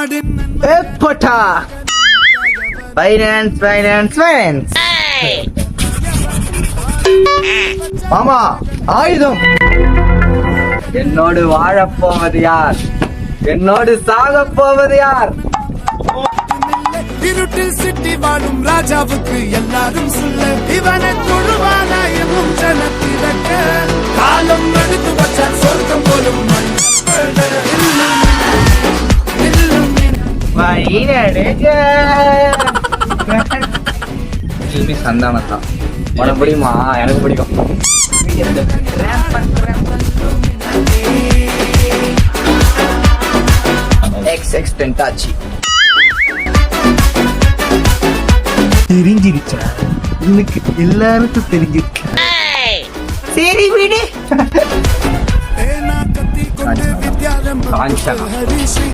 ஏப்பட்டா finance finance finance. மாமா ஆயுதம். என்னோடு வாழப்போவது யார்? என்னோடு சாகப் போவது யார்? இருட்டில் சிட்டி வாழும் ராஜாவுக்கு எல்லாரும் சொல்ல இவனை தொழுவானாயும் ஜனத்திறக்க காலம் எடுத்து வச்சால் சொர்க்கம் போலும் சந்தானம் தான். உனக்கு பிடிக்குமா? எனக்கு பிடிக்கும். எக்ஸ்டென்டாச்சு தெரிஞ்சிருச்சா? இன்னைக்கு எல்லாருக்கும் தெரிஞ்சிருக்கு. சரி விடு.